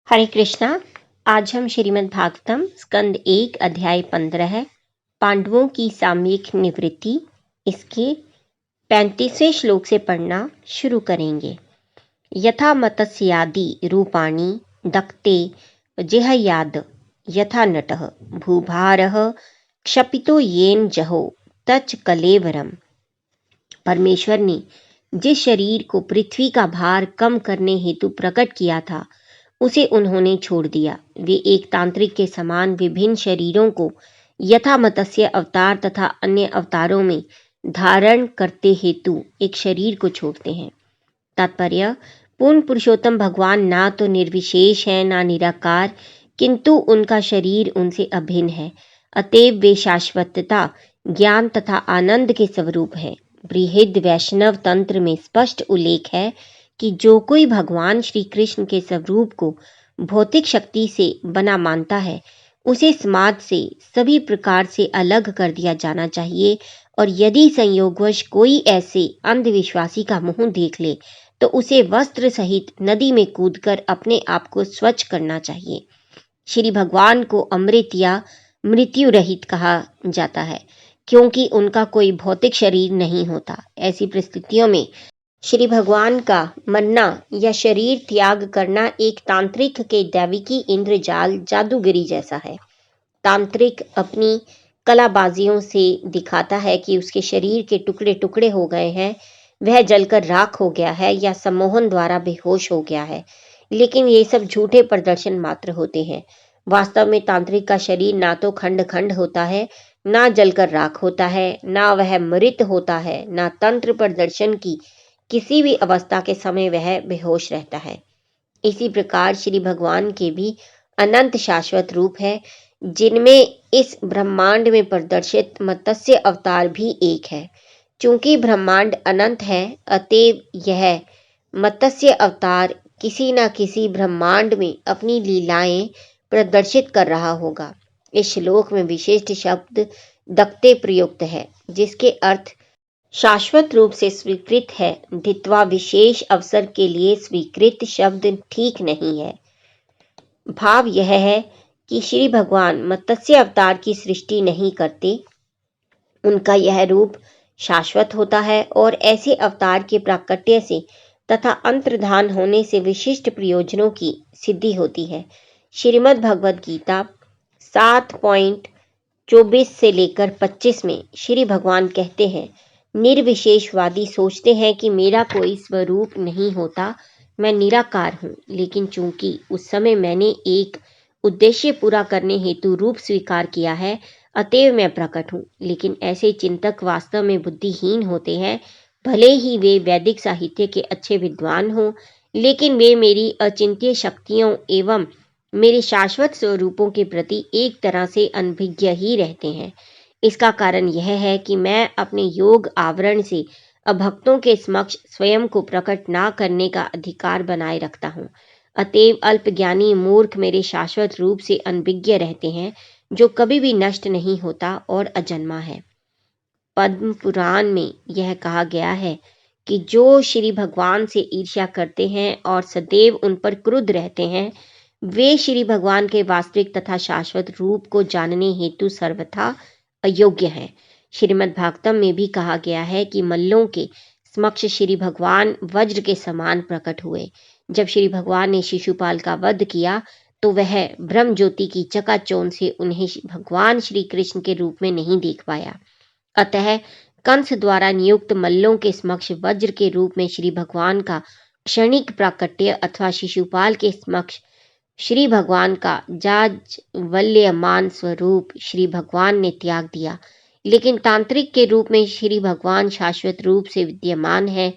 हरे कृष्णा। आज हम श्रीमद् भागवतम स्कंद 1 अध्याय 15 पांडवों की सामयिक निवृत्ति इसके 35वें श्लोक से पढ़ना शुरू करेंगे। यथा मत्स्यादि रूपाणि दक्ते जिहयाद यथा नटः भूभारः क्षपितो येन जहो तच कलेवरम। परमेश्वर ने जिस शरीर को पृथ्वी का भार कम करने हेतु प्रकट किया था उसे उन्होंने छोड़ दिया। वे एक तांत्रिक के समान विभिन्न शरीरों को यथा मत्स्य अवतार तथा अन्य अवतारों में धारण करते हेतु एक शरीर को छोड़ते हैं। तात्पर्य, पूर्ण पुरुषोत्तम भगवान ना तो निर्विशेष है ना निराकार, किंतु उनका शरीर उनसे अभिन्न है। अतएव वे शाश्वतता, ज्ञान तथा आनंद के स्वरूप है। बृहद वैष्णव तंत्र में स्पष्ट उल्लेख है कि जो कोई भगवान श्री कृष्ण के स्वरूप को भौतिक शक्ति से बना मानता है उसे समाज से सभी प्रकार से अलग कर दिया जाना चाहिए, और यदि संयोगवश कोई ऐसे अंधविश्वासी का मुंह देख ले तो उसे वस्त्र सहित नदी में कूदकर अपने आप को स्वच्छ करना चाहिए। श्री भगवान को अमृत या मृत्यु रहित कहा जाता है क्योंकि उनका कोई भौतिक शरीर नहीं होता। ऐसी परिस्थितियों में श्री भगवान का मरना या शरीर त्याग करना एक तांत्रिक के दैविकी इंद्रजाल जादूगिरी जैसा है। तांत्रिक अपनी कलाबाजियों से दिखाता है कि उसके शरीर के टुकड़े टुकड़े हो गए हैं, वह जलकर राख हो गया है या सम्मोहन द्वारा बेहोश हो गया है, लेकिन ये सब झूठे प्रदर्शन मात्र होते हैं। वास्तव में तांत्रिक का शरीर ना तो खंड खंड होता है, ना जलकर राख होता है, ना वह मृत होता है, ना तंत्र प्रदर्शन की किसी भी अवस्था के समय वह बेहोश रहता है। इसी प्रकार श्री भगवान के भी अनंत शाश्वत रूप है, जिनमें इस ब्रह्मांड में प्रदर्शित मत्स्य अवतार भी एक है। चूंकि ब्रह्मांड अनंत है, अतएव यह मत्स्य अवतार किसी न किसी ब्रह्मांड में अपनी लीलाएं प्रदर्शित कर रहा होगा। इस श्लोक में विशिष्ट शब्द दक्ते प्रयुक्त है, जिसके अर्थ शाश्वत रूप से स्वीकृत है। धित्वा विशेष अवसर के लिए स्वीकृत शब्द ठीक नहीं है। भाव यह है कि श्री भगवान मत्स्य अवतार की सृष्टि नहीं करते, उनका यह रूप शाश्वत होता है और ऐसे अवतार के प्राकट्य से तथा अंतर्धान होने से विशिष्ट प्रयोजनों की सिद्धि होती है। श्रीमद् भगवद गीता 7.24 से लेकर 25 में श्री भगवान कहते हैं, निर्विशेषवादी सोचते हैं कि मेरा कोई स्वरूप नहीं होता, मैं निराकार हूँ, लेकिन चूंकि उस समय मैंने एक उद्देश्य पूरा करने हेतु रूप स्वीकार किया है, अतएव मैं प्रकट हूँ। लेकिन ऐसे चिंतक वास्तव में बुद्धिहीन होते हैं। भले ही वे वैदिक साहित्य के अच्छे विद्वान हों, लेकिन वे मेरी अचिंत्य शक्तियों एवं मेरे शाश्वत स्वरूपों के प्रति एक तरह से अनभिज्ञ ही रहते हैं। इसका कारण यह है कि मैं अपने योग आवरण से अभक्तों के समक्ष स्वयं को प्रकट ना करने का अधिकार बनाए रखता हूँ। अतएव अल्पज्ञानी मूर्ख मेरे शाश्वत रूप से अनभिज्ञ रहते हैं, जो कभी भी नष्ट नहीं होता और अजन्मा है। पद्म पुराण में यह कहा गया है कि जो श्री भगवान से ईर्ष्या करते हैं और सदैव उन पर क्रुद्ध रहते हैं, वे श्री भगवान के वास्तविक तथा शाश्वत रूप को जानने हेतु सर्वथा अयोग्य हैं। श्रीमद् भागवतम में भी कहा गया है कि मल्लों के समक्ष श्री भगवान वज्र के समान प्रकट हुए। जब श्री भगवान ने शिशुपाल का वध किया तो वह ब्रह्म ज्योति की चकाचौंध से उन्हें भगवान श्री कृष्ण के रूप में नहीं देख पाया। अतः कंस द्वारा नियुक्त मल्लों के समक्ष वज्र के रूप में श्री भगवान का क्षणिक प्राकट्य अथवा शिशुपाल के समक्ष श्री भगवान का जाज्वल्यमान स्वरूप श्री भगवान ने त्याग दिया। लेकिन तांत्रिक के रूप में श्री भगवान शाश्वत रूप से विद्यमान है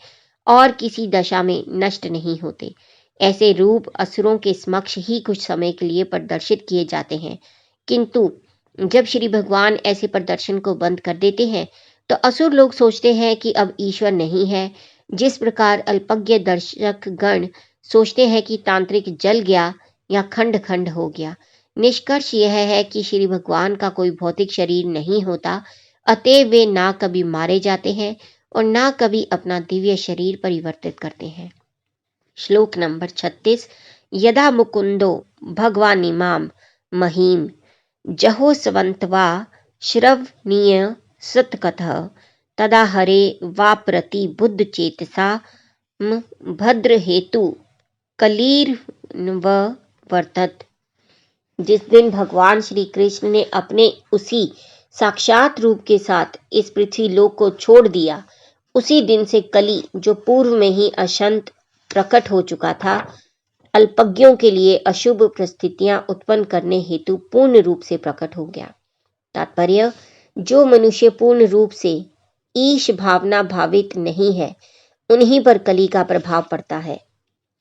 और किसी दशा में नष्ट नहीं होते। ऐसे रूप असुरों के समक्ष ही कुछ समय के लिए प्रदर्शित किए जाते हैं, किंतु जब श्री भगवान ऐसे प्रदर्शन को बंद कर देते हैं तो असुर लोग सोचते हैं कि अब ईश्वर नहीं है। जिस प्रकार अल्पज्ञ दर्शक गण सोचते हैं कि तांत्रिक जल गया या खंड खंड हो गया। निष्कर्ष यह है कि श्री भगवान का कोई भौतिक शरीर नहीं होता, अतएव वे ना कभी मारे जाते हैं और ना कभी अपना दिव्य शरीर परिवर्तित करते हैं। श्लोक नंबर 36। यदा मुकुंदो भगवानिमां महीम जहो स्वंतवा श्रवणीय सत्कथः तदा हरे वाप्रति बुद्ध चेतसा भद्र हेतु कलीर्वर्तत। जिस दिन भगवान श्री कृष्ण ने अपने उसी साक्षात रूप के साथ इस पृथ्वी लोक को छोड़ दिया, उसी दिन से कली, जो पूर्व में ही अशंत प्रकट हो चुका था, अल्पज्ञों के लिए अशुभ परिस्थितियां उत्पन्न करने हेतु पूर्ण रूप से प्रकट हो गया। तात्पर्य, जो मनुष्य पूर्ण रूप से ईश भावना भावित नहीं है, उन्हीं पर कली का प्रभाव पड़ता है।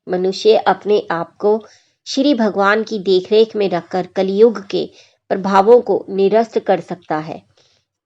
मनुष्य अपने आप को श्री भगवान की देखरेख में रखकर कलियुग के प्रभावों को निरस्त कर सकता है।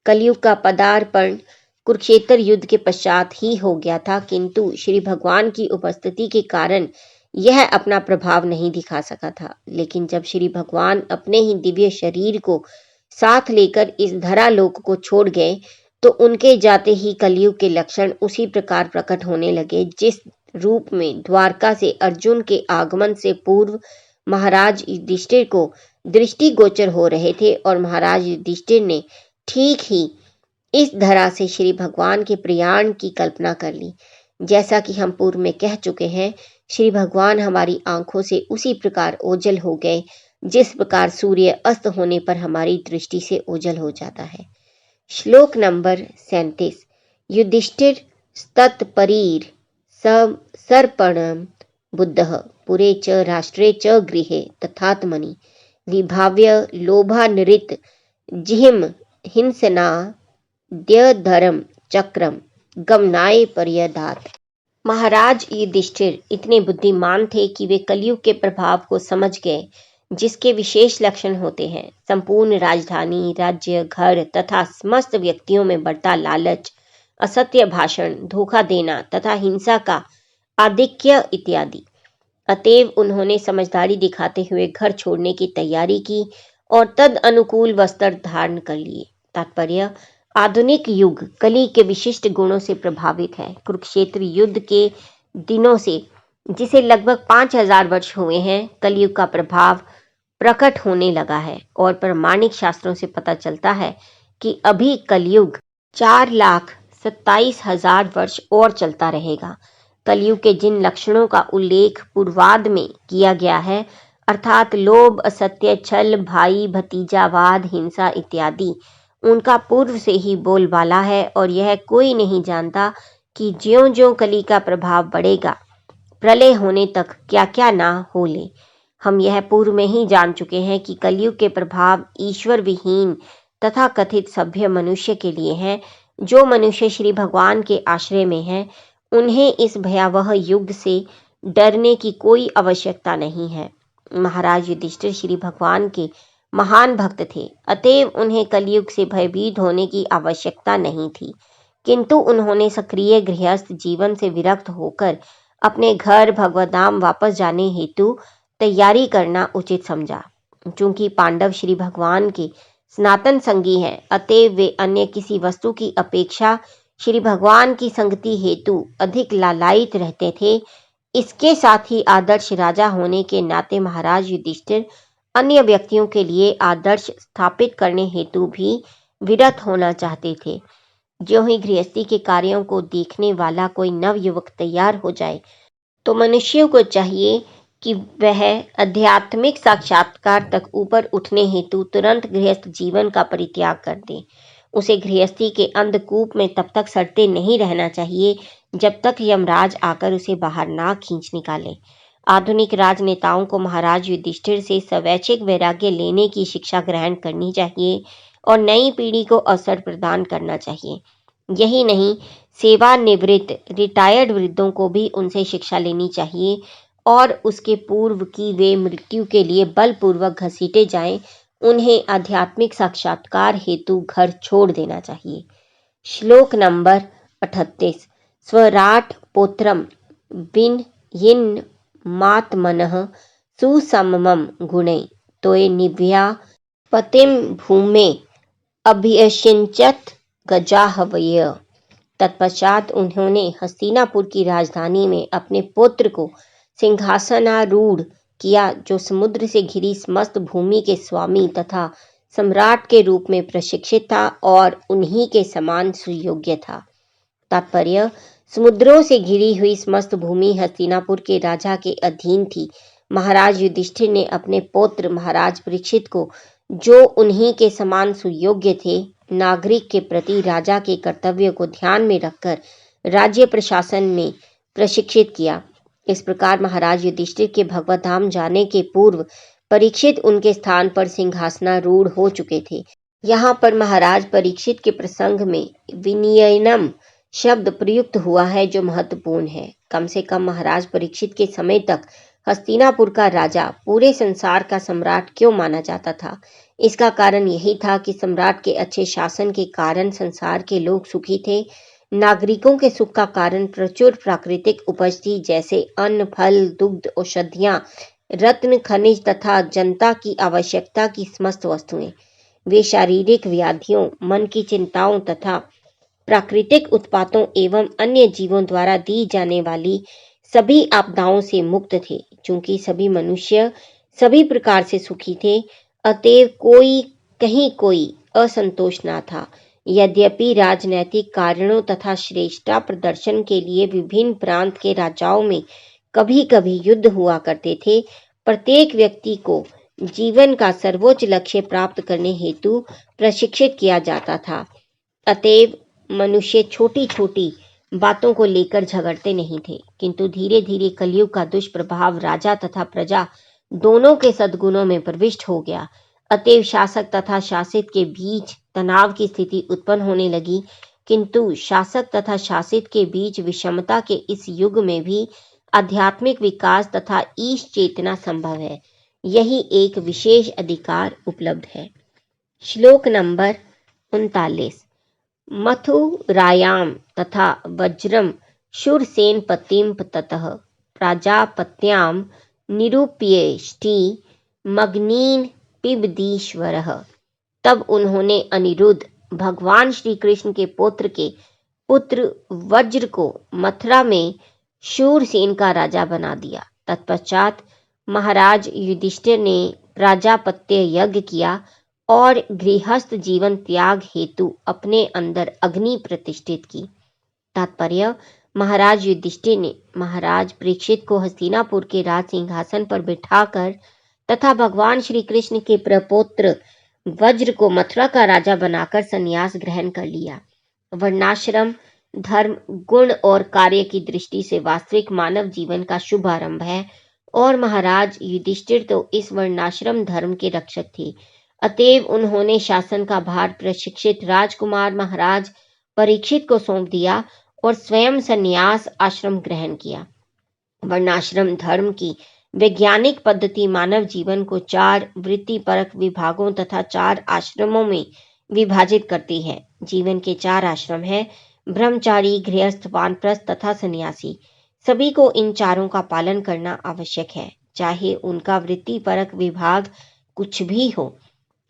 कलयुग का पदार्पण कुरुक्षेत्र युद्ध के पश्चात ही हो गया था, किंतु श्री भगवान की उपस्थिति के कारण यह अपना प्रभाव नहीं दिखा सका था। लेकिन जब श्री भगवान अपने ही दिव्य शरीर को साथ लेकर इस धरालोक को छोड़ गए, तो उनके जाते ही कलयुग के लक्षण उसी प्रकार प्रकट होने लगे, जिस रूप में द्वारका से अर्जुन के आगमन से पूर्व महाराज युधिष्ठिर को दृष्टिगोचर हो रहे थे। और महाराज युधिष्ठिर ने ठीक ही इस धरा से श्री भगवान के प्रयाण की कल्पना कर ली। जैसा कि हम पूर्व में कह चुके हैं, श्री भगवान हमारी आंखों से उसी प्रकार ओझल हो गए जिस प्रकार सूर्य अस्त होने पर हमारी दृष्टि से ओझल हो जाता है। श्लोक नंबर 37। युधिष्ठिर तत्परीर सर्पणं बुद्धः पुरे च राष्ट्रे च गृहे तथात्मनि विभाव्य लोभानृत जिहिम हिंसना द्यधरम चक्रम गमनाय पर्यदात। महाराज युधिष्ठिर इतने बुद्धिमान थे कि वे कलयुग के प्रभाव को समझ गए, जिसके विशेष लक्षण होते हैं संपूर्ण राजधानी, राज्य, घर तथा समस्त व्यक्तियों में बढ़ता लालच, असत्य भाषण, धोखा देना तथा हिंसा का आधिक्य इत्यादि। अतएव उन्होंने समझदारी दिखाते हुए घर छोड़ने की तैयारी की और तद अनुकूल वस्त्र धारण कर लिए। तात्पर्य, आधुनिक युग कली के विशिष्ट गुणों से प्रभावित है। कुरुक्षेत्र युद्ध के दिनों से, जिसे लगभग 5000 वर्ष हुए हैं, कलयुग का प्रभाव प्रकट होने लगा है और प्रमाणिक शास्त्रों से पता चलता है कि अभी कलयुग 4,27,000 वर्ष और चलता रहेगा। कलयुग के जिन लक्षणों का उल्लेख पूर्वार्ध में किया गया है, अर्थात लोभ, असत्य, छल, भाई भतीजावाद, हिंसा इत्यादि, उनका पूर्व से ही बोलबाला है और यह कोई नहीं जानता कि ज्यों-ज्यों कली का प्रभाव बढ़ेगा, प्रलय होने तक क्या क्या ना हो ले। हम यह पूर्व में ही जान चुके हैं कि कलयुग के प्रभाव ईश्वर विहीन तथा कथित सभ्य मनुष्य के लिए हैं। जो मनुष्य श्री भगवान के आश्रय में हैं, उन्हें इस भयावह युग से डरने की कोई आवश्यकता नहीं है। महाराज युधिष्ठिर श्री भगवान के महान भक्त थे, अतएव उन्हें कलयुग से भयभीत होने की आवश्यकता नहीं थी, किंतु उन्होंने सक्रिय गृहस्थ जीवन से विरक्त होकर अपने घर भगवद्धाम वापस जाने हेतु तैयारी करना उचित समझा। चूंकि पांडव श्री भगवान के सनातन संगी हैं, अतएव वे अन्य किसी वस्तु की अपेक्षा श्री भगवान की संगति हेतु अधिक लालायित रहते थे। इसके साथ ही आदर्श राजा होने के नाते महाराज युधिष्ठिर अन्य व्यक्तियों के लिए आदर्श स्थापित करने हेतु भी विरत होना चाहते थे। ज्यों ही गृहस्थी के कार्यों को देखने वाला कोई नवयुवक तैयार हो जाए, तो मनुष्यों को चाहिए कि वह आध्यात्मिक साक्षात्कार तक ऊपर उठने हेतु तुरंत गृहस्थ जीवन का परित्याग कर दे। उसे गृहस्थी के अंधकूप में तब तक सड़ते नहीं रहना चाहिए जब तक यमराज आकर उसे बाहर ना खींच निकाले। आधुनिक राजनेताओं को महाराज युधिष्ठिर से स्वैच्छिक वैराग्य लेने की शिक्षा ग्रहण करनी चाहिए और नई पीढ़ी को अवसर प्रदान करना चाहिए। यही नहीं, सेवानिवृत्त रिटायर्ड वृद्धों को भी उनसे शिक्षा लेनी चाहिए और उसके पूर्व की वे मृत्यु के लिए बलपूर्वक घसीटे जाएं, उन्हें आध्यात्मिक साक्षात्कार हेतु घर छोड़ देना चाहिए। श्लोक नंबर 38। स्वराट पौत्रम विनयिन मात्मनः सुसममं गुणे तोय निव्या पतिम भूमे अभ्यसिंचत गजाहवय। तत्पश्चात उन्होंने हस्तिनापुर की राजधानी में अपने पुत्र को सिंहासनारूढ़ किया जो समुद्र से घिरी समस्त भूमि के स्वामी तथा सम्राट के रूप में प्रशिक्षित था और उन्हीं के समान सुयोग्य था। तात्पर्य, समुद्रों से घिरी हुई समस्त भूमि हस्तिनापुर के राजा के अधीन थी। महाराज युधिष्ठिर ने अपने पौत्र महाराज परीक्षित को, जो उन्हीं के समान सुयोग्य थे, नागरिक के प्रति राजा के कर्तव्य को ध्यान में रखकर राज्य प्रशासन में प्रशिक्षित किया। इस प्रकार महाराज युधिष्ठिर के भगवत धाम जाने के पूर्व परीक्षित उनके स्थान पर सिंहासनारूढ़ हो चुके थे। यहाँ पर महाराज परीक्षित के प्रसंग में विनियनम शब्द प्रयुक्त हुआ है, जो महत्वपूर्ण है। कम से कम महाराज परीक्षित के समय तक हस्तिनापुर का राजा पूरे संसार का सम्राट क्यों माना जाता था? इसका कारण यही था कि सम्राट के अच्छे शासन के कारण संसार के लोग सुखी थे। नागरिकों के सुख का कारण प्रचुर प्राकृतिक उपज थी, जैसे अन्न, फल, दुग्ध, औषधियां, रत्न, खनिज तथा जनता की आवश्यकता की समस्त वस्तुएं। वे शारीरिक व्याधियों, मन की चिंताओं तथा प्राकृतिक उत्पातों एवं अन्य जीवों द्वारा दी जाने वाली सभी आपदाओं से मुक्त थे। चूंकि सभी मनुष्य सभी प्रकार से सुखी थे, अतएव कहीं कोई असंतोष न था। यद्यपि राजनैतिक कारणों तथा श्रेष्ठता प्रदर्शन के लिए विभिन्न प्रांत के राजाओं में कभी कभी युद्ध हुआ करते थे, प्रत्येक व्यक्ति को जीवन का सर्वोच्च लक्ष्य प्राप्त करने हेतु प्रशिक्षित किया जाता था। अतएव मनुष्य छोटी छोटी बातों को लेकर झगड़ते नहीं थे, किंतु धीरे धीरे कलयुग का दुष्प्रभाव राजा तथा प्रजा दोनों के सद्गुणों में प्रविष्ट हो गया। अतएव शासक तथा शासित के बीच तनाव की स्थिति उत्पन्न होने लगी। किंतु शासक तथा शासित के बीच विषमता के इस युग में भी आध्यात्मिक विकास तथा ईश चेतना संभव है। यही एक विशेष अधिकार उपलब्ध है। श्लोक नंबर 39। मथुरायां तथा वज्रम शूरसेनपतिं ततः प्राजापत्यां निरूप्येष्टि मग्नीन् पिबदीश्वरः। तब उन्होंने अनिरुद्ध भगवान श्री कृष्ण के पुत्र वज्र को मथुरा में शूरसेन का राजा बना दिया। तत्पश्चात महाराज युधिष्ठिर ने प्राजापत्य यज्ञ किया और गृहस्थ जीवन त्याग हेतु अपने अंदर अग्नि प्रतिष्ठित की। तात्पर्य, महाराज युधिष्ठिर ने महाराज परीक्षित को हस्तिनापुर के राज सिंहासन पर बिठाकर तथा भगवान श्री कृष्ण के प्रपौत्र वज्र को मथुरा का राजा बनाकर संन्यास ग्रहण कर लिया। वर्णाश्रम धर्म गुण और कार्य की दृष्टि से वास्तविक मानव जीवन का शुभ आरंभ है और महाराज युधिष्ठिर तो इस वर्णाश्रम धर्म के रक्षक थे। अतएव उन्होंने शासन का भार प्रशिक्षित राजकुमार महाराज परीक्षित को सौंप दिया और स्वयं संन्यास आश्रम ग्रहण किया। वर्णाश्रम धर्म की वैज्ञानिक पद्धति मानव जीवन को 4 वृत्तिपरक विभागों तथा 4 आश्रमों में विभाजित करती है। जीवन के 4 आश्रम हैं: ब्रह्मचारी, गृहस्थ, वानप्रस्थ तथा सन्यासी। सभी को इन चारों का पालन करना आवश्यक है, चाहे उनका वृत्तिपरक विभाग कुछ भी हो।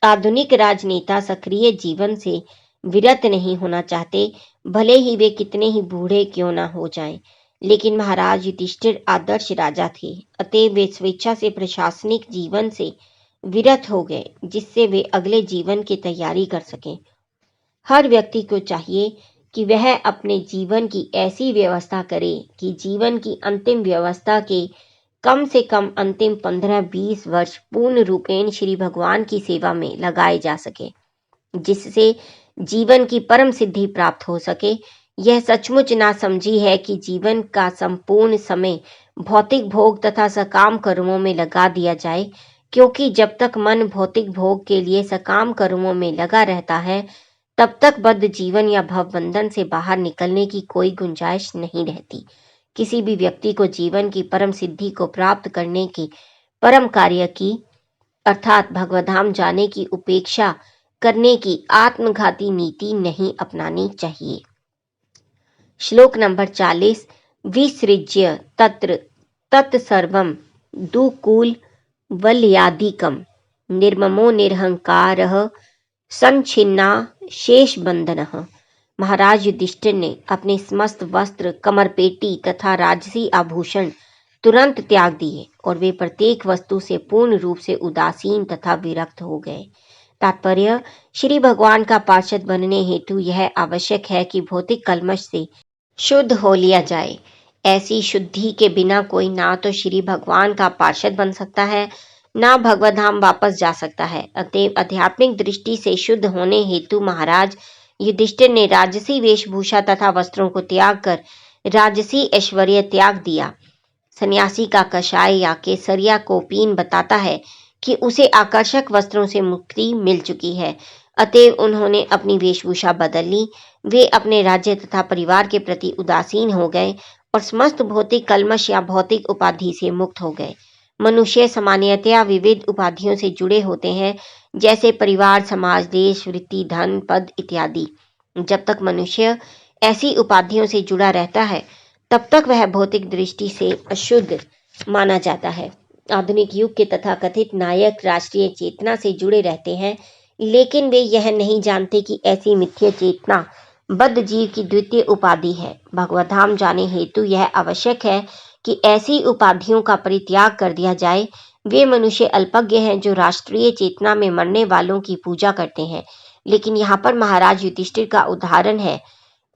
आधुनिक राजनेता सक्रिय जीवन से विरत नहीं होना चाहते, भले ही वे कितने ही बूढ़े क्यों न हो जाएं। लेकिन महाराज युधिष्ठिर आदर्श राजा थे, अतएव वे स्वेच्छा से प्रशासनिक जीवन से विरत हो गए, जिससे वे अगले जीवन की तैयारी कर सकें। हर व्यक्ति को चाहिए कि वह अपने जीवन की ऐसी व्यवस्था करे कि जीवन की अंतिम व्यवस्था के कम से कम अंतिम 15-20 वर्ष पूर्ण रूपेण श्री भगवान की सेवा में लगाए जा सके, जिससे जीवन की परम सिद्धि प्राप्त हो सके। यह सचमुच ना समझी है कि जीवन का संपूर्ण समय भौतिक भोग तथा सकाम कर्मों में लगा दिया जाए, क्योंकि जब तक मन भौतिक भोग के लिए सकाम कर्मों में लगा रहता है, तब तक बद्ध जीवन या भवबंधन से बाहर निकलने की कोई गुंजाइश नहीं रहती। किसी भी व्यक्ति को जीवन की परम सिद्धि को प्राप्त करने के परम कार्य की अर्थात भगवधाम जाने की उपेक्षा करने की आत्मघाती नीति नहीं अपनानी चाहिए। श्लोक नंबर 40। विसृज्य तत्र तत्सर्वं दुकूल वलयादिकं निर्ममो निरहंकारः संच्छिन्ना शेष बंधनः। महाराज युधिष्ठिर ने अपने समस्त वस्त्र, कमरपेटी तथा राजसी आभूषण तुरंत त्याग दिए और वे प्रत्येक वस्तु से पूर्ण रूप से उदासीन तथा विरक्त हो गए। तात्पर्य, श्री भगवान का पार्षद बनने हेतु यह आवश्यक है कि भौतिक कल्मश से शुद्ध हो लिया जाए। ऐसी शुद्धि के बिना कोई ना तो श्री भगवान का पार्षद बन सकता है, ना भगवत धाम वापस जा सकता है। अतएव आध्यात्मिक दृष्टि से शुद्ध होने हेतु महाराज युधिष्ठिर ने राजसी वेशभूषा तथा वस्त्रों को त्याग कर राजसी ऐश्वर्य त्याग दिया। सन्यासी का कषाय या केसरिया कोपीन बताता है कि उसे आकर्षक वस्त्रों से मुक्ति मिल चुकी है, अतएव उन्होंने अपनी वेशभूषा बदल ली। वे अपने राज्य तथा परिवार के प्रति उदासीन हो गए और समस्त भौतिक कल्मश या भौतिक उपाधि से मुक्त हो गए। मनुष्य सामान्यतया विविध उपाधियों से जुड़े होते हैं, जैसे परिवार, समाज, देश, वृत्ति, धन, पद इत्यादि। जब तक मनुष्य ऐसी उपाधियों से जुड़ा रहता है, तब तक वह भौतिक दृष्टि से अशुद्ध माना जाता है। आधुनिक युग के तथाकथित नायक राष्ट्रीय चेतना से जुड़े रहते हैं, लेकिन वे यह नहीं जानते कि ऐसी मिथ्या चेतना बद्ध जीव की द्वितीय उपाधि है। भगवत धाम जाने हेतु यह आवश्यक है कि ऐसी उपाधियों का परित्याग कर दिया जाए। वे मनुष्य अल्पज्ञ हैं जो राष्ट्रीय चेतना में मरने वालों की पूजा करते हैं, लेकिन यहाँ पर महाराज युधिष्ठिर का उदाहरण है।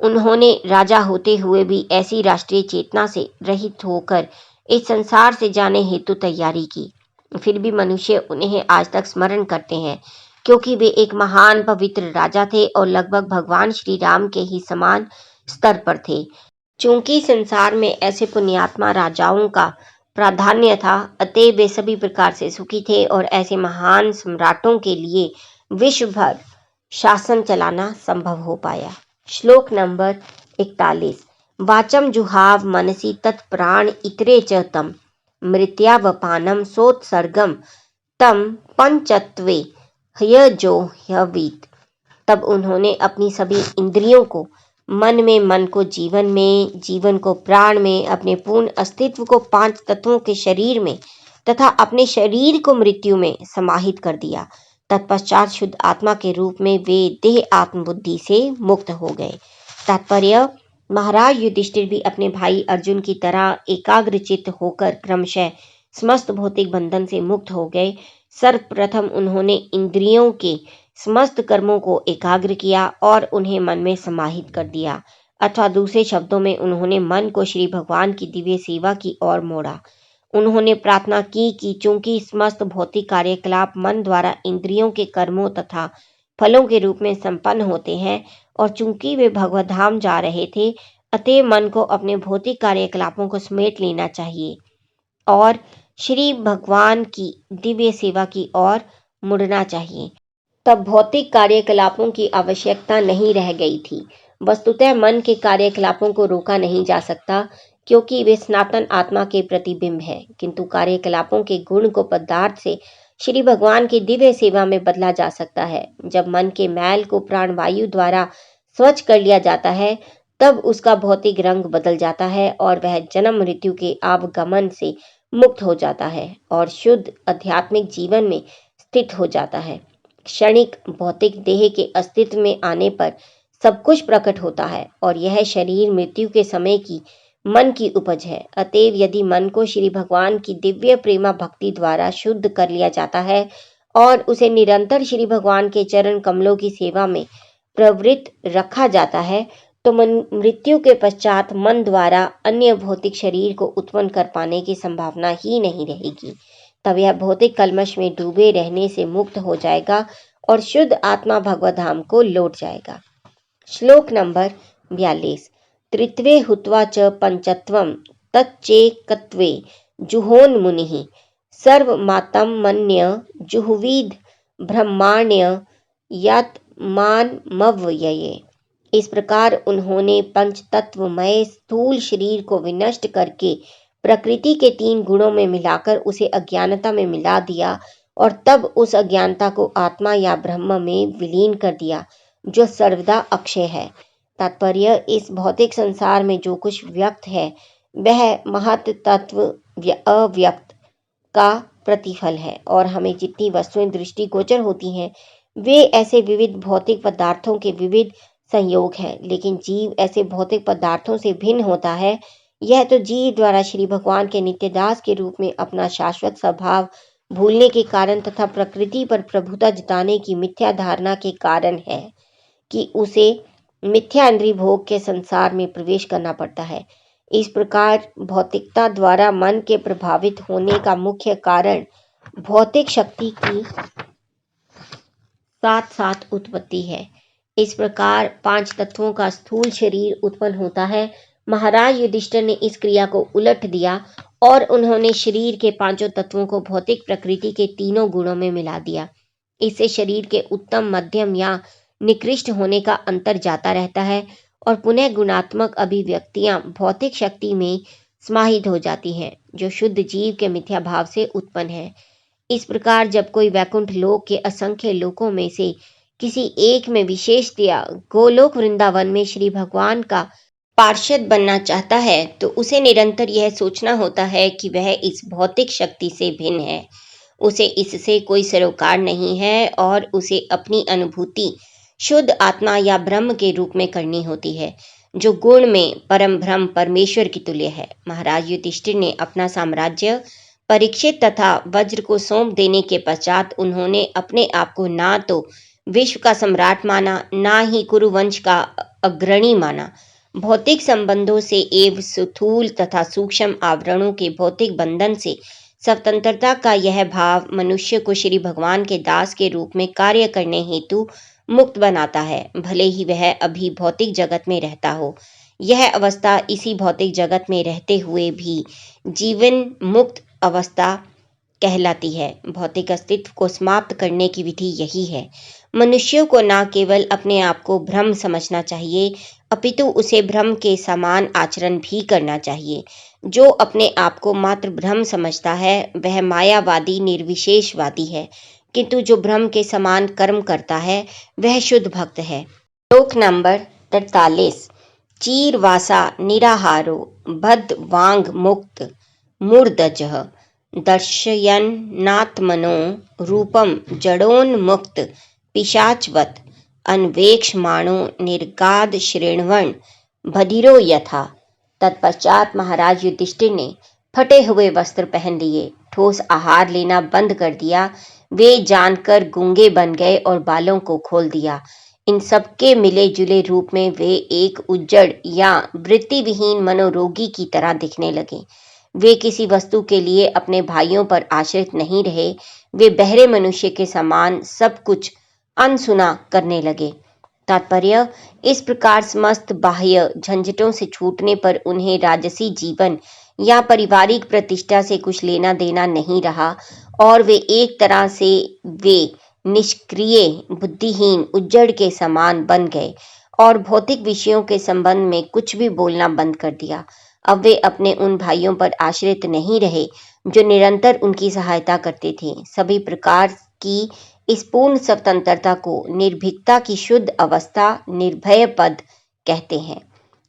उन्होंने राजा होते हुए भी ऐसी राष्ट्रीय चेतना से रहित होकर इस संसार से जाने हेतु तैयारी की। फिर भी मनुष्य उन्हें आज तक स्मरण करते हैं, क्योंकि वे एक महान पवित्र राजा थे और लगभग भगवान श्री राम के ही समान स्तर पर थे। चूंकि संसार में ऐसे पुण्यात्मा राजाओं का प्राधान्य था, अतएव वे सभी प्रकार से सुखी थे और ऐसे महान सम्राटों के लिए विश्व भर शासन चलाना संभव हो पाया। श्लोक नंबर 41। वाचम जुहाव मनसि तत्प्राण इतरे च तम मृत्यावपानम सोत्सर्गम तम पंचत्वे ह्यजो ह्यवीत। तब उन्होंने अपनी सभी इंद्रियों को मन में, मन को जीवन में, जीवन को प्राण में, अपने पूर्ण अस्तित्व को 5 तत्वों के शरीर में तथा अपने शरीर को मृत्यु में समाहित कर दिया। तत्पश्चात शुद्ध आत्मा के रूप में वे देह आत्मबुद्धि से मुक्त हो गए। तात्पर्य, महाराज युधिष्ठिर भी अपने भाई अर्जुन की तरह एकाग्रचित्त होकर क्रमशः समस्त भौतिक बंधन से मुक्त हो गए। सर्वप्रथम उन्होंने इंद्रियों के समस्त कर्मों को एकाग्र किया और उन्हें मन में समाहित कर दिया, अथवा दूसरे शब्दों में उन्होंने मन को श्री भगवान की दिव्य सेवा की ओर मोड़ा। उन्होंने प्रार्थना की कि चूंकि समस्त भौतिक कार्यकलाप मन द्वारा इंद्रियों के कर्मों तथा फलों के रूप में संपन्न होते हैं और चूंकि वे भगवत धाम जा रहे थे, अतएव मन को अपने भौतिक कार्यकलापों को समेट लेना चाहिए और श्री भगवान की दिव्य सेवा की ओर मुड़ना चाहिए। तब भौतिक कार्यकलापों की आवश्यकता नहीं रह गई थी। वस्तुतः मन के कार्यकलापों को रोका नहीं जा सकता, क्योंकि वे सनातन आत्मा के प्रतिबिंब है, किंतु कार्यकलापों के गुण को पदार्थ से श्री भगवान की दिव्य सेवा में बदला जा सकता है। जब मन के मैल को प्राणवायु द्वारा स्वच्छ कर लिया जाता है, तब उसका भौतिक रंग बदल जाता है और वह जन्म मृत्यु के आवागमन से मुक्त हो जाता है और शुद्ध आध्यात्मिक जीवन में स्थित हो जाता है। क्षणिक भौतिक देह के अस्तित्व में आने पर सब कुछ प्रकट होता है और यह शरीर मृत्यु के समय की मन की उपज है। अतएव यदि मन को श्री भगवान की दिव्य प्रेमा भक्ति द्वारा शुद्ध कर लिया जाता है और उसे निरंतर श्री भगवान के चरण कमलों की सेवा में प्रवृत्त रखा जाता है, तो मृत्यु के पश्चात मन द्वारा अन्य भौतिक शरीर को उत्पन्न कर पाने की संभावना ही नहीं रहेगी। तब यह भौतिक कल्मश में डूबे रहने से मुक्त हो जाएगा और शुद्ध आत्मा भगवत धाम को लौट जाएगा। श्लोक नंबर 42। त्रित्वे हुत्वा च पंचत्वं तच्चेकत्वे जुहोन्मुनिः सर्वमातं मन्य जुहुविद ब्रह्माण्य यात्मानमव्यये। इस प्रकार उन्होंने पंच तत्वमय स्थूल शरीर को विनष्ट करके प्रकृति के 3 गुणों में मिलाकर उसे अज्ञानता में मिला दिया और तब उस अज्ञानता को आत्मा या ब्रह्म में विलीन कर दिया, जो सर्वदा अक्षय है। तात्पर्य, इस भौतिक संसार में जो कुछ व्यक्त है वह महत तत्व अव्यक्त का प्रतिफल है और हमें जितनी वस्तुएं दृष्टिगोचर होती हैं वे ऐसे विविध भौतिक पदार्थों के विविध संयोग हैं, लेकिन जीव ऐसे भौतिक पदार्थों से भिन्न होता है, यह तो जीव द्वारा श्री भगवान के नित्यदास के रूप में अपना शाश्वत स्वभाव भूलने के कारण तथा प्रकृति पर प्रभुता जताने की मिथ्या धारणा के कारण है कि उसे मिथ्या इंद्रिय भोग के संसार में प्रवेश करना पड़ता है। इस प्रकार भौतिकता द्वारा मन के प्रभावित होने का मुख्य कारण भौतिक शक्ति की साथ साथ उत्पत्ति है। इस प्रकार 5 तत्वों का स्थूल शरीर उत्पन्न होता है। महाराज युधिष्ठिर ने इस क्रिया को उलट दिया और उन्होंने शरीर के 5 तत्वों को भौतिक प्रकृति के 3 गुणों में मिला दिया। इससे शरीर के उत्तम, मध्यम या निकृष्ट होने का अंतर जाता रहता है और पुनः गुणात्मक अभिव्यक्तियां भौतिक शक्ति में समाहित हो जाती हैं, जो शुद्ध जीव के मिथ्या भाव से उत्पन्न है। इस प्रकार जब कोई वैकुंठ लोक के असंख्य लोकों में से किसी एक में विशेषतया गोलोक वृंदावन में श्री भगवान का पार्षद बनना चाहता है, तो उसे निरंतर यह सोचना होता है कि वह इस भौतिक शक्ति से भिन्न है, उसे इससे कोई सरोकार नहीं है और उसे अपनी अनुभूति शुद्ध आत्मा या ब्रह्म के रूप में करनी होती है, जो गुण में परम ब्रह्म परमेश्वर की तुल्य है। महाराज युधिष्ठिर ने अपना साम्राज्य परीक्षित तथा वज्र को सौंप देने के पश्चात उन्होंने अपने आप को ना तो विश्व का सम्राट माना, ना ही कुरुवंश का अग्रणी माना। भौतिक संबंधों से एवं स्थूल तथा सूक्ष्म आवरणों के भौतिक बंधन से स्वतंत्रता का यह भाव मनुष्य को श्री भगवान के दास के रूप में कार्य करने हेतु मुक्त बनाता है, भले ही वह अभी भौतिक जगत में रहता हो। यह अवस्था इसी भौतिक जगत में रहते हुए भी जीवन मुक्त अवस्था कहलाती है। भौतिक अस्तित्व को समाप्त करने की विधि यही है। मनुष्यों को न केवल अपने आप को ब्रह्म समझना चाहिए, अपितु उसे ब्रह्म के समान आचरण भी करना चाहिए। जो अपने आप को मात्र ब्रह्म समझता है वह मायावादी निर्विशेषवादी है, किंतु जो ब्रह्म के समान कर्म करता है वह शुद्ध भक्त है। श्लोक नंबर 43। चीरवासा निराहारो बद्ध वांग मुक्त मूर्धजः दर्शयन्नात्मनो रूपम जडोन्मुक्त पिशाचवत् अन्वेक्षमाणो निर्गाद शृण्वन् बधिरो यथा। तत्पश्चात महाराज युधिष्ठिर ने फटे हुए वस्त्र पहन लिए, ठोस आहार लेना बंद कर दिया। वे जानकर गूंगे बन गए और बालों को खोल दिया। इन सबके मिले जुले रूप में वे एक उज्जड़ या वृत्तिविहीन मनोरोगी की तरह दिखने लगे। वे किसी वस्तु के लिए अपने भाइयों पर आश्रित नहीं रहे। वे बहरे मनुष्य के समान सब कुछ अनसुना करने लगे। तात्पर्य, इस प्रकार समस्त बाह्य झंझटों से छूटने पर उन्हें राजसी जीवन या पारिवारिक प्रतिष्ठा से कुछ लेना देना नहीं रहा और वे एक तरह से वे निष्क्रिय, बुद्धिहीन उज्जड़ के समान बन गए और भौतिक विषयों के संबंध में कुछ भी बोलना बंद कर दिया। अब वे अपने उन भाइयों पर आश्रित नहीं रहे जो निरंतर उनकी सहायता करते थे। सभी प्रकार की इस पूर्ण स्वतंत्रता को निर्भीकता की शुद्ध अवस्था, निर्भय पद कहते हैं।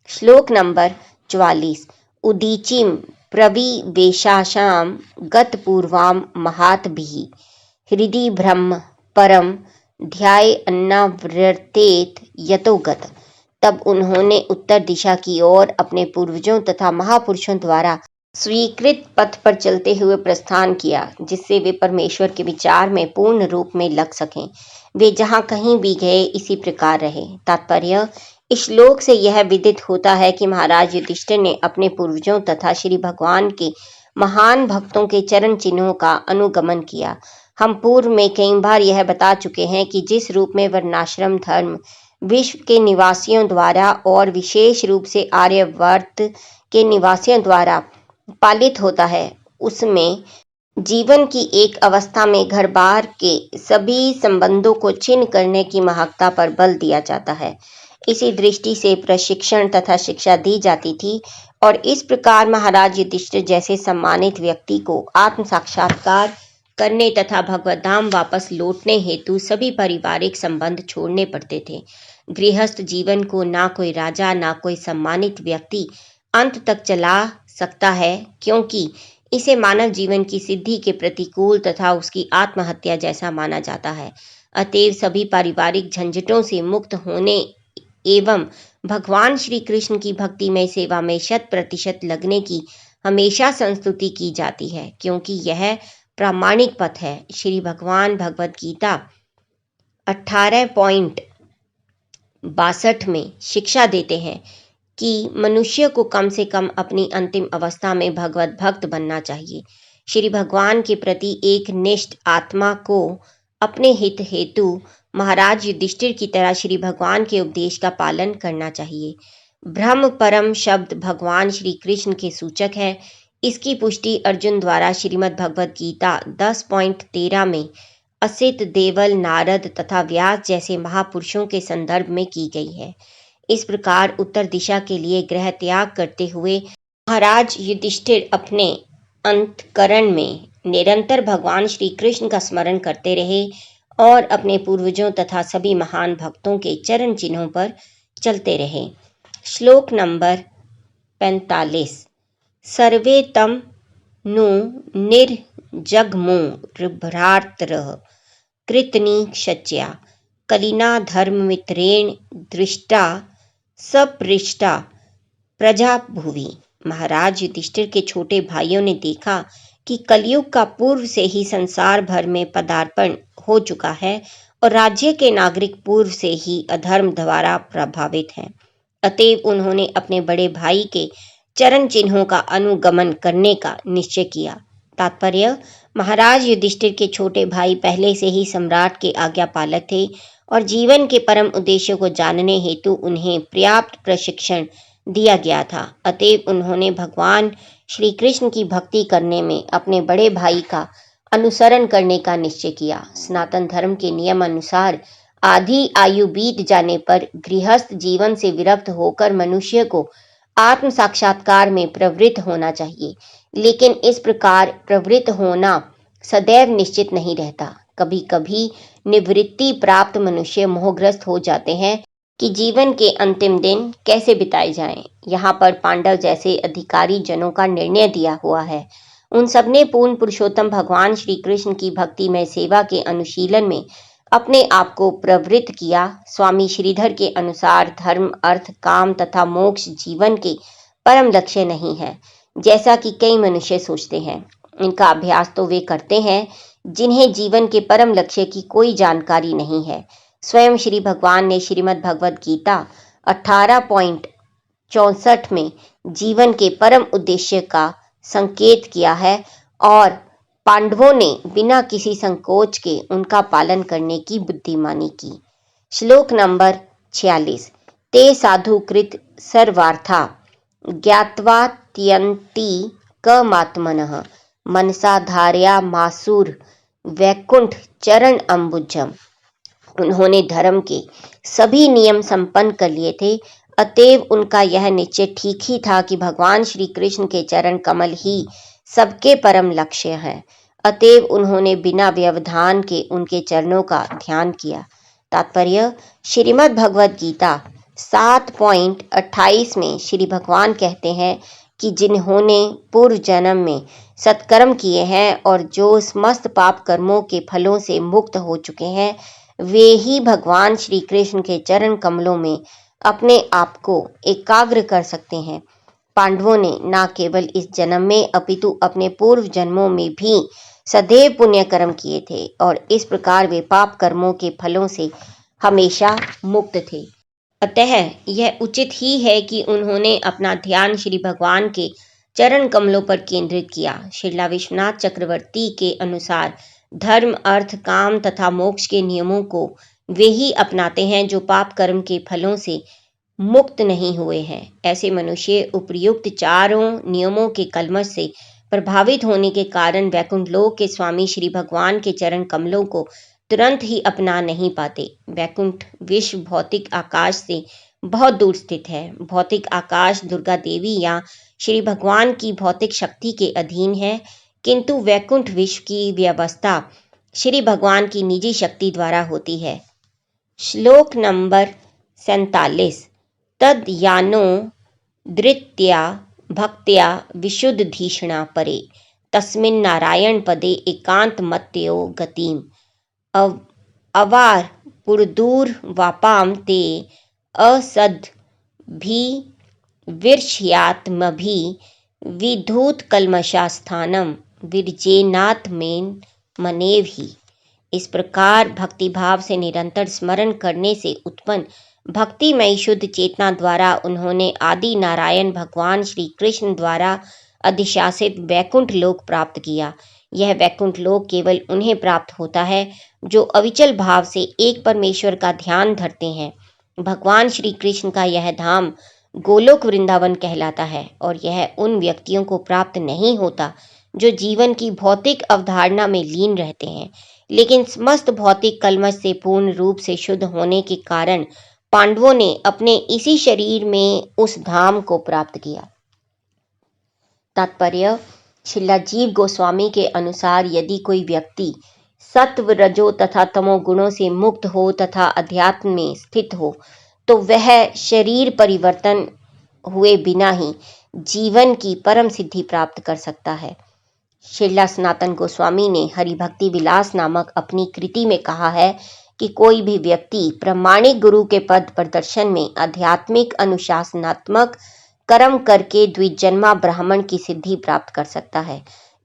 श्लोक नंबर 44। उदीचीं प्रविवेशाशां गतपूर्वां महातभिः हृदि ब्रह्म परम ध्यायन्नावर्तेत यतो गत। तब उन्होंने उत्तर दिशा की ओर अपने पूर्वजों तथा महापुरुषों द्वारा स्वीकृत पथ पर चलते हुए प्रस्थान किया, जिससे वे परमेश्वर के विचार में पूर्ण रूप में लग सकें। वे जहाँ कहीं भी गए इसी प्रकार रहे। तात्पर्य, इस श्लोक से यह विदित होता है कि महाराज युधिष्ठिर ने अपने पूर्वजों तथा श्री भगवान के महान भक्तों के चरण चिन्हों का अनुगमन किया। हम पूर्व में कई बार यह बता चुके हैं कि जिस रूप में वर्णाश्रम धर्म विश्व के निवासियों द्वारा और विशेष रूप से आर्यवर्त के निवासियों द्वारा पालित होता है, उसमें जीवन की एक अवस्था में घर बार के सभी संबंधों को छिन्न करने की महत्ता पर बल दिया जाता है। इसी दृष्टि से प्रशिक्षण तथा शिक्षा दी जाती थी और इस प्रकार महाराज युधिष्ठिर जैसे सम्मानित व्यक्ति को आत्म साक्षात्कार करने तथा भगवत धाम वापस लौटने हेतु सभी पारिवारिक संबंध छोड़ने पड़ते थे। गृहस्थ जीवन को ना कोई राजा ना कोई सम्मानित व्यक्ति अंत तक चला सकता है, क्योंकि इसे मानव जीवन की सिद्धि के प्रतिकूल तथा उसकी आत्महत्या जैसा माना जाता है। अतएव सभी पारिवारिक झंझटों से मुक्त होने एवं भगवान श्री कृष्ण की भक्तिमय सेवा में 100% लगने की हमेशा संस्तुति की जाती है, क्योंकि यह प्रामाणिक पथ है। श्री भगवान भगवद गीता 18.62 में शिक्षा देते हैं कि मनुष्य को कम से कम अपनी अंतिम अवस्था में भगवत भक्त बनना चाहिए। श्री भगवान के प्रति एक निष्ठ आत्मा को अपने हित हेतु महाराज युधिष्ठिर की तरह श्री भगवान के उपदेश का पालन करना चाहिए। ब्रह्म परम शब्द भगवान श्री कृष्ण के सूचक है। इसकी पुष्टि अर्जुन द्वारा श्रीमद् भगवद गीता 10.13 में असित, देवल, नारद तथा व्यास जैसे महापुरुषों के संदर्भ में की गई है। इस प्रकार उत्तर दिशा के लिए गृह त्याग करते हुए महाराज युधिष्ठिर अपने अंतकरण में निरंतर भगवान श्री कृष्ण का स्मरण करते रहे और अपने पूर्वजों तथा सभी महान भक्तों के चरण चिन्हों पर चलते रहे। श्लोक नंबर 45। सर्वे तम नु निर्जग्मुर्भ्रातरः कृतनीक्षच्या कलिना धर्ममित्रेण दृष्टा सपृष्टा प्रजा भुवि। महाराज युधिष्ठिर के छोटे भाइयों ने देखा कि कलयुग का पूर्व से ही संसार भर में पदार्पण हो चुका है और राज्य के नागरिक पूर्व से ही अधर्म द्वारा प्रभावित हैं। अतएव उन्होंने अपने बड़े भाई के चरण चिन्हों का अनुगमन करने का निश्चय किया। तात्पर्य, महाराज युधिष्ठिर के छोटे भाई पहले से ही सम्राट के आज्ञा पालक थे और जीवन के परम उद्देश्य को जानने हेतु उन्हें पर्याप्त प्रशिक्षण दिया गया था। अतएव उन्होंने भगवान श्री कृष्ण की भक्ति करने में अपने बड़े भाई का अनुसरण करने का निश्चय किया। सनातन धर्म के नियम अनुसार आधी आयु बीत जाने पर गृहस्थ जीवन से विरक्त होकर मनुष्य को आत्म साक्षात्कार में प्रवृत्त होना चाहिए, लेकिन इस प्रकार प्रवृत्त होना सदैव निश्चित नहीं रहता। कभी कभी निवृत्ति प्राप्त मनुष्य मोहग्रस्त हो जाते हैं कि जीवन के अंतिम दिन कैसे बिताए जाएं। यहाँ पर पांडव जैसे अधिकारी जनों का निर्णय दिया हुआ है। उन सबने पूर्ण पुरुषोत्तम भगवान श्री कृष्ण की भक्ति में सेवा के अनुशीलन में अपने आप को प्रवृत्त किया। स्वामी श्रीधर के अनुसार धर्म, अर्थ, काम तथा मोक्ष जीवन के परम लक्ष्य नहीं है, जैसा कि कई मनुष्य सोचते हैं। इनका अभ्यास तो वे करते हैं जिन्हें जीवन के परम लक्ष्य की कोई जानकारी नहीं है। स्वयं श्री भगवान ने श्रीमद् भगवद गीता 18.64 में जीवन के परम उद्देश्य का संकेत किया है और पांडवों ने बिना किसी संकोच के उनका पालन करने की बुद्धिमानी की। श्लोक नंबर 46। ते साधुकृत सर्वार्था ज्ञात्वा त्यन्ति कमात्मनः मनसा धारया मासुर वैकुंठ चरण अम्बुजम। उन्होंने धर्म के सभी नियम संपन्न कर लिए थे, अतएव उनका यह निश्चय ठीक ही था कि भगवान श्री कृष्ण के चरण कमल ही सबके परम लक्ष्य है। अतएव उन्होंने बिना व्यवधान के उनके चरणों का ध्यान किया। तात्पर्य, श्रीमद् भगवद गीता 7.28 में श्री भगवान कहते हैं कि जिन्होंने पूर्व जन्म में सत्कर्म किए हैं और जो समस्त पाप कर्मों के फलों से मुक्त हो चुके हैं, वे ही भगवान श्री कृष्ण के चरण कमलों में अपने आप को एकाग्र कर सकते हैं। पांडवों ने न केवल इस जन्म में अपितु अपने पूर्व जन्मों में भी सदैव पुण्य कर्म किए थे और इस प्रकार वे पाप कर्मों के फलों से हमेशा मुक्त थे। अतः यह उचित ही है कि उन्होंने अपना ध्यान श्री भगवान के चरण कमलों पर केंद्रित किया। श्रीला विश्वनाथ चक्रवर्ती के अनुसार धर्म, अर्थ, काम तथा मोक्ष के नियमों को वे ही अपनाते हैं जो पाप कर्म के फलों से मुक्त नहीं हुए हैं। ऐसे मनुष्य उपर्युक्त चारों नियमों के कलमश से प्रभावित होने के कारण वैकुंठ लोक के स्वामी श्री भगवान के चरण कमलों को तुरंत ही अपना नहीं पाते। वैकुंठ विश्व भौतिक आकाश से बहुत दूर स्थित है। भौतिक आकाश दुर्गा देवी या श्री भगवान की भौतिक शक्ति के अधीन है, किंतु वैकुंठ विश्व की व्यवस्था श्री भगवान की निजी शक्ति द्वारा होती है। श्लोक नंबर 47। तद यानो धृत्या भक्त्या विशुद्धधीषणा परे तस्मिन् नारायण पदे एकांत मत्यो गतिम अवार पुरदूर वापाम ते असद भी विर्ष्यात्मभि विधूत कल्मषास्थानम विरजेनाथ मेन मनेव ही। इस प्रकार भक्तिभाव से निरंतर स्मरण करने से उत्पन्न भक्तिमय शुद्ध चेतना द्वारा उन्होंने आदि नारायण भगवान श्री कृष्ण द्वारा अधिशासित वैकुंठ लोक प्राप्त किया। यह वैकुंठ लोक केवल उन्हें प्राप्त होता है जो अविचल भाव से एक परमेश्वर का ध्यान धरते हैं। भगवान श्री कृष्ण का यह धाम गोलोक वृंदावन कहलाता है और यह उन व्यक्तियों को प्राप्त नहीं होता जो जीवन की भौतिक अवधारणा में लीन रहते हैं, लेकिन समस्त भौतिक कल्मश से पूर्ण रूप से शुद्ध होने के कारण पांडवों ने अपने इसी शरीर में उस धाम को प्राप्त किया। तात्पर्य: श्रीला जीव गोस्वामी के अनुसार यदि कोई व्यक्ति सत्व, रजो तथा तमो गुणों से मुक्त हो तथा अध्यात्म में स्थित हो तो वह शरीर परिवर्तन हुए बिना ही जीवन की परम सिद्धि प्राप्त कर सकता है। श्रीला सनातन गोस्वामी ने हरिभक्ति विलास नामक अपनी कृति में कहा है कि कोई भी व्यक्ति प्रामाणिक गुरु के पद प्रदर्शन में आध्यात्मिक अनुशासनात्मक कर्म करके द्विजन्मा ब्राह्मण की सिद्धि प्राप्त कर सकता है।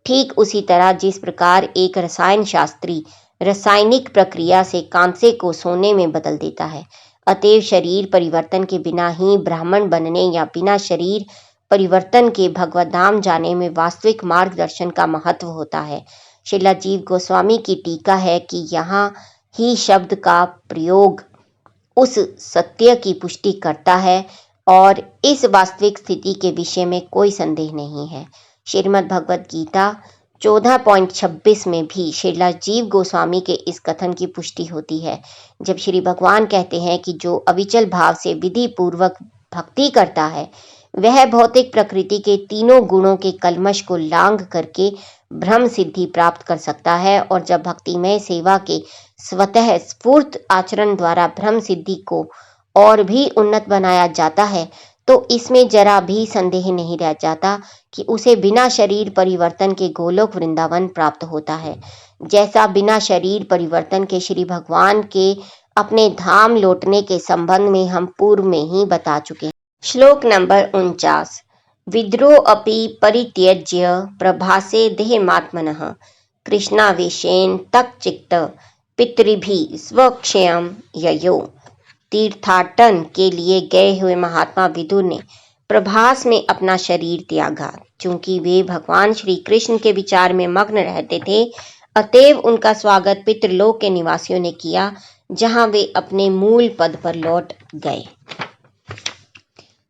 ठीक उसी तरह जिस प्रकार एक रसायन शास्त्री रासायनिक प्रक्रिया से कांसे को सोने में बदल देता है, अतएव शरीर परिवर्तन के बिना ही ब्राह्मण बनने या बिना शरीर परिवर्तन के भगवत धाम जाने में वास्तविक मार्गदर्शन का महत्व होता है। श्रीला जीव गोस्वामी की टीका है कि यहाँ ही शब्द का प्रयोग उस सत्य की पुष्टि करता है और इस वास्तविक स्थिति के विषय में कोई संदेह नहीं है। श्रीमद् भगवद गीता 14.26 में भी श्रीला जीव गोस्वामी के इस कथन की पुष्टि होती है, जब श्री भगवान कहते हैं कि जो अविचल भाव से विधि पूर्वक भक्ति करता है वह भौतिक प्रकृति के तीनों गुणों के कल्मश को लांघ करके ब्रह्म सिद्धि प्राप्त कर सकता है, और जब भक्तिमय सेवा के स्वतः स्फूर्त आचरण द्वारा ब्रह्म सिद्धि को और भी उन्नत बनाया जाता है तो इसमें जरा भी संदेह नहीं रह जाता कि उसे बिना शरीर परिवर्तन के गोलोक वृंदावन प्राप्त होता है, जैसा बिना शरीर परिवर्तन के श्री भगवान के अपने धाम लौटने के संबंध में हम पूर्व में ही बता चुके हैं। श्लोक नंबर 49। विद्रो अपि परित्यज्य प्रभासे देहमात्मनः कृष्णावेशेन तच्चित्त पितृभि स्वक्षयम ययो। तीर्थाटन के लिए गए हुए महात्मा विदुर ने प्रभास में अपना शरीर त्यागा। चूंकि वे भगवान श्री कृष्ण के विचार में मग्न रहते थे, अतएव उनका स्वागत पितृलोक के निवासियों ने किया, जहां वे अपने मूल पद पर लौट गए।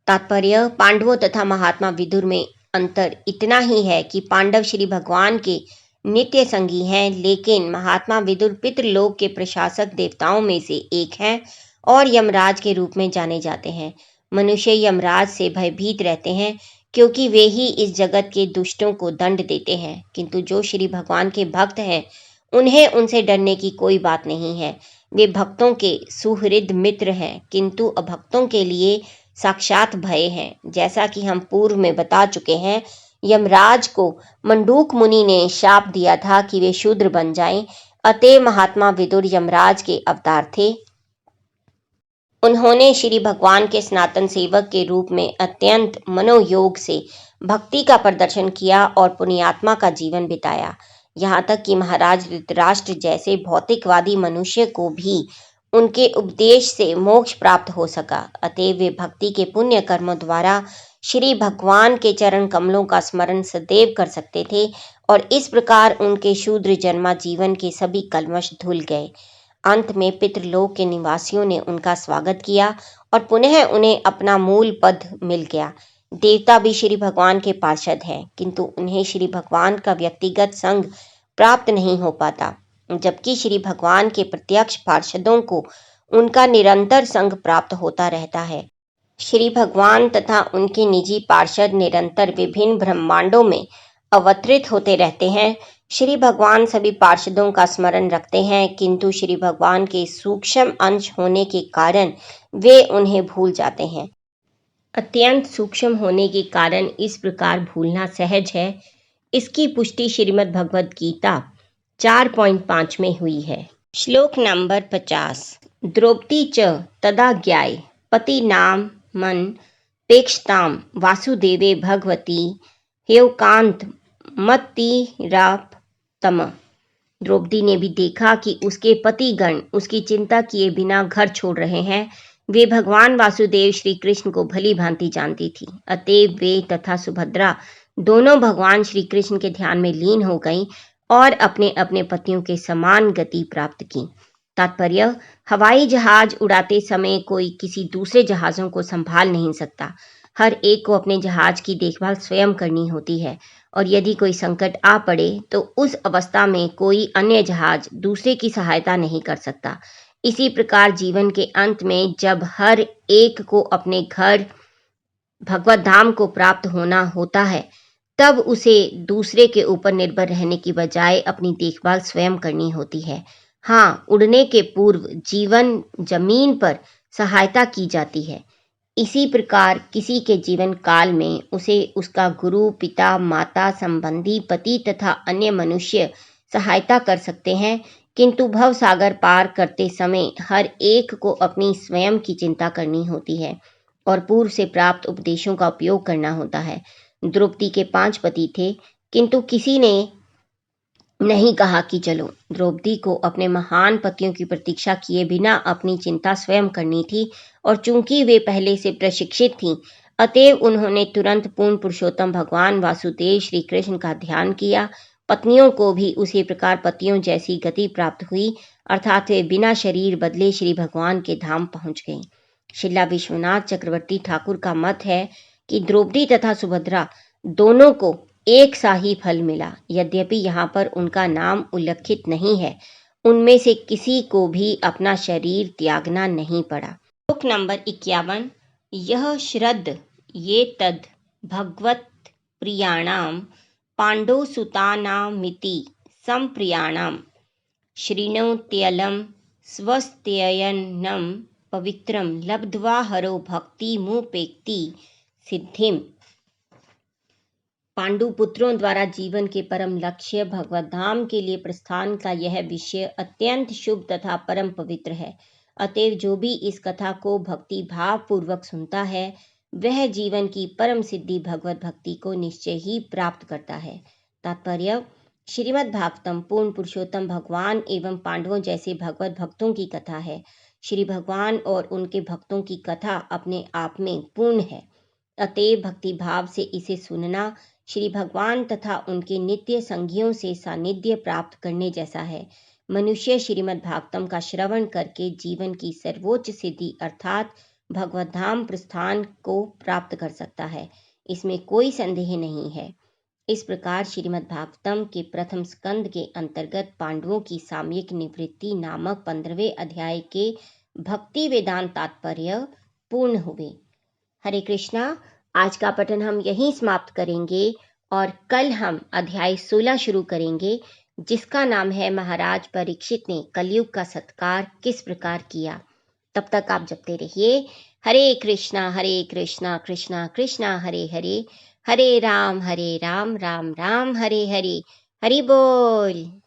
तात्पर्य: पांडवों तथा महात्मा विदुर में अंतर इतना ही है कि पांडव श्री भगवान के नित्य संगी हैं, लेकिन महात्मा विदुर पितृलोक के प्रशासक देवताओं में से एक हैं और यमराज के रूप में जाने जाते हैं। मनुष्य यमराज से भयभीत रहते हैं क्योंकि वे ही इस जगत के दुष्टों को दंड देते हैं, किंतु जो श्री भगवान के भक्त हैं उन्हें उनसे डरने की कोई बात नहीं है। वे भक्तों के सुहृद मित्र हैं, किंतु अभक्तों के लिए साक्षात भय हैं। जैसा कि हम पूर्व में बता चुके हैं, यमराज को मंडूक मुनि ने शाप दिया था कि वे शूद्र बन जाएं, अतः महात्मा विदुर यमराज के अवतार थे। उन्होंने श्री भगवान के सनातन सेवक के रूप में अत्यंत मनोयोग से भक्ति का प्रदर्शन किया और पुण्यात्मा का जीवन बिताया। यहाँ तक कि महाराज धृतराष्ट्र जैसे भौतिकवादी मनुष्य को भी उनके उपदेश से मोक्ष प्राप्त हो सका। अतएव वे भक्ति के पुण्य कर्मों द्वारा श्री भगवान के चरण कमलों का स्मरण सदैव कर सकते थे और इस प्रकार उनके शूद्र जन्मा जीवन के सभी कल्मश धुल गए। अंत में पितृलोक के निवासियों ने उनका स्वागत किया और पुनः उन्हें अपना मूल पद मिल गया। देवता भी श्री भगवान के पार्षद हैं, किंतु उन्हें श्री भगवान का व्यक्तिगत संग प्राप्त नहीं हो पाता, जबकि श्री भगवान के प्रत्यक्ष पार्षदों को उनका निरंतर संग प्राप्त होता रहता है। श्री भगवान तथा उनके निजी पार्षद निरंतर विभिन्न ब्रह्मांडों में अवतरित होते रहते हैं। श्री भगवान सभी पार्षदों का स्मरण रखते हैं, किंतु श्री भगवान के सूक्ष्म अंश होने के कारण वे उन्हें भूल जाते हैं। अत्यंत सूक्ष्म होने के कारण इस प्रकार भूलना सहज है। इसकी पुष्टि श्रीमद् भगवद गीता 4.5 में हुई है। श्लोक नंबर 50। द्रौपदी च तदा ज्ञाय पति नाम मन पेक्षताम वासुदेवे भगवती हेवकांत मत्तिराप्तम। द्रौपदी ने भी देखा कि उसके पतिगण उसकी चिंता किए बिना घर छोड़ रहे हैं। वे भगवान वासुदेव श्री कृष्ण को भली भांति जानती थी, अतएव वे तथा सुभद्रा दोनों भगवान श्री कृष्ण के ध्यान में लीन हो गईं और अपने अपने पतियों के समान गति प्राप्त की। तात्पर्य, हवाई जहाज उड़ाते समय कोई किसी दूसरे जहाज़ों को संभाल नहीं सकता। हर एक को अपने जहाज की देखभाल स्वयं करनी होती है और यदि कोई संकट आ पड़े तो उस अवस्था में कोई अन्य जहाज दूसरे की सहायता नहीं कर सकता। इसी प्रकार जीवन के अंत में जब हर एक को अपने घर भगवत धाम को प्राप्त होना होता है, तब उसे दूसरे के ऊपर निर्भर रहने की बजाय अपनी देखभाल स्वयं करनी होती है। हाँ, उड़ने के पूर्व जीवन जमीन पर सहायता की जाती है। इसी प्रकार किसी के जीवन काल में उसे उसका गुरु, पिता, माता, संबंधी, पति तथा अन्य मनुष्य सहायता कर सकते हैं, किंतु भव सागर पार करते समय हर एक को अपनी स्वयं की चिंता करनी होती है और पूर्व से प्राप्त उपदेशों का उपयोग करना होता है। द्रौपदी के 5 पति थे, किंतु किसी ने नहीं कहा कि चलो। द्रौपदी को अपने महान पतियों की प्रतीक्षा किए बिना अपनी चिंता स्वयं करनी थी और चूंकि वे पहले से प्रशिक्षित थीं, अतएव उन्होंने तुरंत पूर्ण पुरुषोत्तम भगवान वासुदेव श्री कृष्ण का ध्यान किया। पत्नियों को भी उसी प्रकार पतियों जैसी गति प्राप्त हुई, अर्थात वे बिना शरीर बदले श्री भगवान के धाम पहुंच गईं। शिला विश्वनाथ चक्रवर्ती ठाकुर का मत है कि द्रौपदी तथा सुभद्रा दोनों को एक सा ही फल मिला। यद्यपि यहाँ पर उनका नाम उल्लेखित नहीं है, उनमें से किसी को भी अपना शरीर त्यागना नहीं पड़ा। श्लोक नंबर 51। यह श्रद्ध ये तद भगवत प्रियाणाम पांडवसुतानामिति संप्रियाणाम शृणोत्यलं स्वस्त्ययनं पवित्रं लब्ध्वा हरो भक्तिमुपेक्ति सिद्धिम। पांडु पुत्रों द्वारा जीवन के परम लक्ष्य भगवत धाम के लिए प्रस्थान का यह विषय अत्यंत शुभ तथा परम पवित्र है। अतएव जो भी इस कथा को भक्ति भाव पूर्वक सुनता है, वह जीवन की परम सिद्धि भगवत भक्ति को निश्चय ही प्राप्त करता है। तात्पर्य, श्रीमद् भागवतम पूर्ण पुरुषोत्तम भगवान एवं पांडवों जैसे भगवत भक्तों की कथा है। श्री भगवान और उनके भक्तों की कथा अपने आप में पूर्ण है, अतएव भक्ति भाव से इसे सुनना श्री भगवान तथा उनके नित्य संगियों से सानिध्य प्राप्त करने जैसा है। मनुष्य श्रीमद् भागवतम का श्रवण करके जीवन की सर्वोच्च सिद्धि अर्थात भगवत धाम प्रस्थान को प्राप्त कर सकता है, इसमें कोई संदेह नहीं है। इस प्रकार श्रीमद् भागवतम के प्रथम स्कंद के अंतर्गत पांडवों की सामयिक निवृत्ति नामक 15वें अध्याय के भक्ति वेदांत तात्पर्य पूर्ण हुए। हरे कृष्णा। आज का पठन हम यहीं समाप्त करेंगे और कल हम अध्याय 16 शुरू करेंगे, जिसका नाम है महाराज परीक्षित ने कलयुग का सत्कार किस प्रकार किया। तब तक आप जपते रहिए हरे कृष्णा कृष्णा कृष्णा हरे हरे, हरे राम राम राम हरे हरे। हरि बोल।